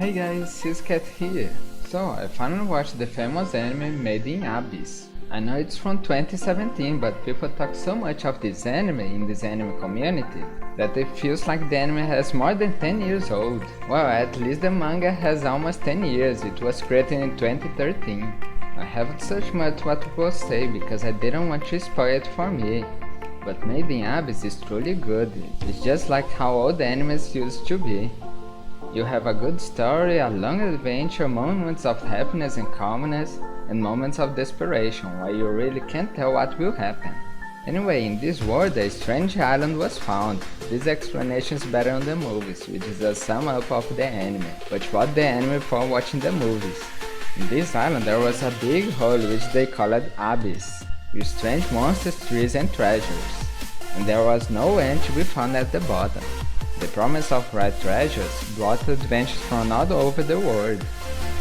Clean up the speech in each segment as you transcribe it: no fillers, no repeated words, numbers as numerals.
Hey guys, Cat here. So, I finally watched the famous anime Made in Abyss. I know it's from 2017, but people talk so much of this anime in this anime community that it feels like the anime has more than 10 years old. Well, at least the manga has almost 10 years, it was created in 2013. I haven't searched much what people say because I didn't want to spoil it for me. But Made in Abyss is truly good, it's just like how old animes used to be. You have a good story, a long adventure, moments of happiness and calmness, and moments of desperation where you really can't tell what will happen. Anyway, in this world a strange island was found. This explanation is better on the movies, which is a sum up of the anime, but what the anime for watching the movies. In this island there was a big hole which they called Abyss, with strange monsters, trees and treasures, and there was no end to be found at the bottom. The promise of rare treasures brought adventures from all over the world,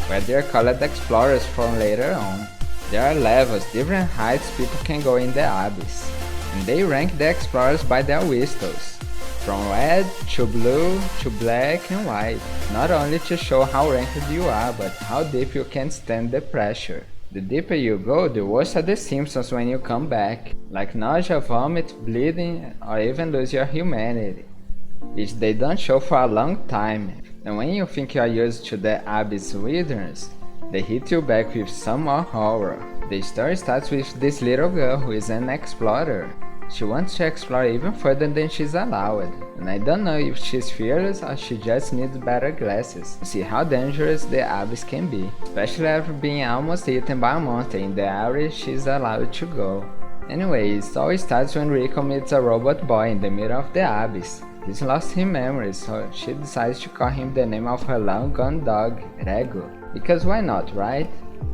where they are called explorers from later on. There are levels, different heights people can go in the abyss, and they rank the explorers by their whistles, from red to blue to black and white, not only to show how ranked you are, but how deep you can stand the pressure. The deeper you go, the worse are the symptoms when you come back, like nausea, vomit, bleeding, or even lose your humanity, which they don't show for a long time, and when you think you are used to the abyss wilderness, they hit you back with some more horror. The story starts with this little girl who is an explorer. She wants to explore even further than she's allowed, and I don't know if she's fearless or she just needs better glasses to see how dangerous the abyss can be, especially after being almost eaten by a monster in the area she's allowed to go. Anyway, it all starts when Rico meets a robot boy in the middle of the abyss. He's lost his memory, so she decides to call him the name of her long-gone dog, Rego. Because why not, right?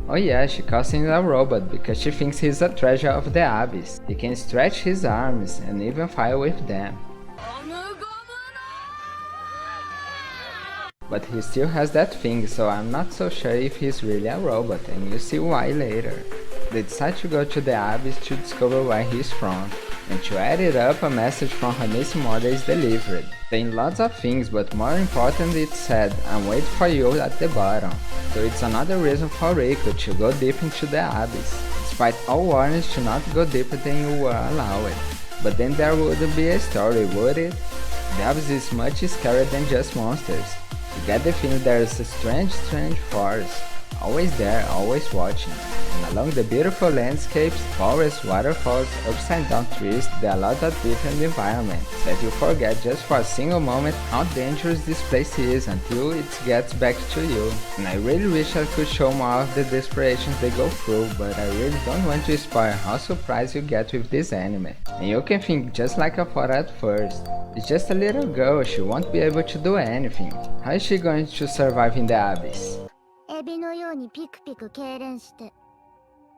Oh yeah, she calls him a robot because she thinks he's a treasure of the abyss. He can stretch his arms and even fly with them. But he still has that thing, so I'm not so sure if he's really a robot, and you'll see why later. They decide to go to the abyss to discover where he's from, and to add it up, a message from her missing mother is delivered, saying lots of things, but more important it said, "I'm waiting for you at the bottom." So it's another reason for Rico to go deep into the abyss, despite all warnings to not go deeper than you were allowed. But then there wouldn't be a story, would it? The abyss is much scarier than just monsters. You get the feeling there's a strange force, always there, always watching. And along the beautiful landscapes, forests, waterfalls, upside down trees, there are a lot of different environments that you forget just for a single moment how dangerous this place is until it gets back to you. And I really wish I could show more of the desperations they go through, but I really don't want to spoil how surprised you get with this anime. And you can think just like I thought at first. It's just a little girl, she won't be able to do anything. How is she going to survive in the abyss? エビのようにピクピク痙攣して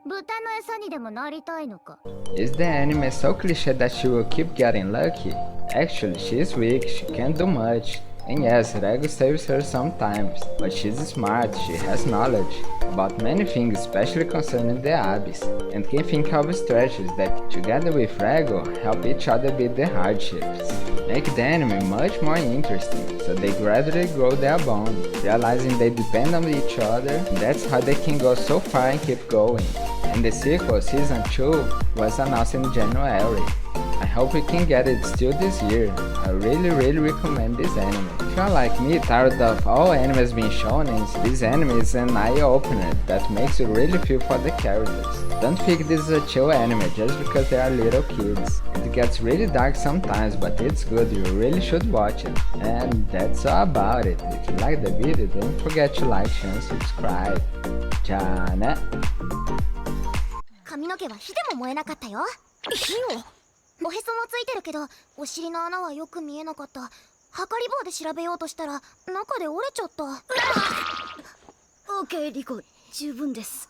豚の餌にでもなりたいのか Is the anime so cliché that she will keep getting lucky? Actually, she is weak, she can't do much. And yes, Rego saves her sometimes, but she's smart, she has knowledge about many things, especially concerning the abyss, and can think of strategies that, together with Rego, help each other beat the hardships. Make the anime much more interesting, so they gradually grow their bond, realizing they depend on each other, and that's how they can go so far and keep going. And the sequel, Season 2, was announced in January. I hope we can get it still this year. I really recommend this anime. If you are like me, tired of all animes being shonen, this anime is an eye-opener that makes you really feel for the characters. Don't think this is a chill anime just because they are little kids. It gets really dark sometimes, but it's good, you really should watch it. And that's all about it. If you like the video, don't forget to like, share and subscribe. じゃあね。髪の毛は火でも燃えなかったよ。火をおへそもついてるけど、お尻の穴はよく見えなかった。測り棒で調べようとしたら中で折れちゃった。オーケーリコ、十分です。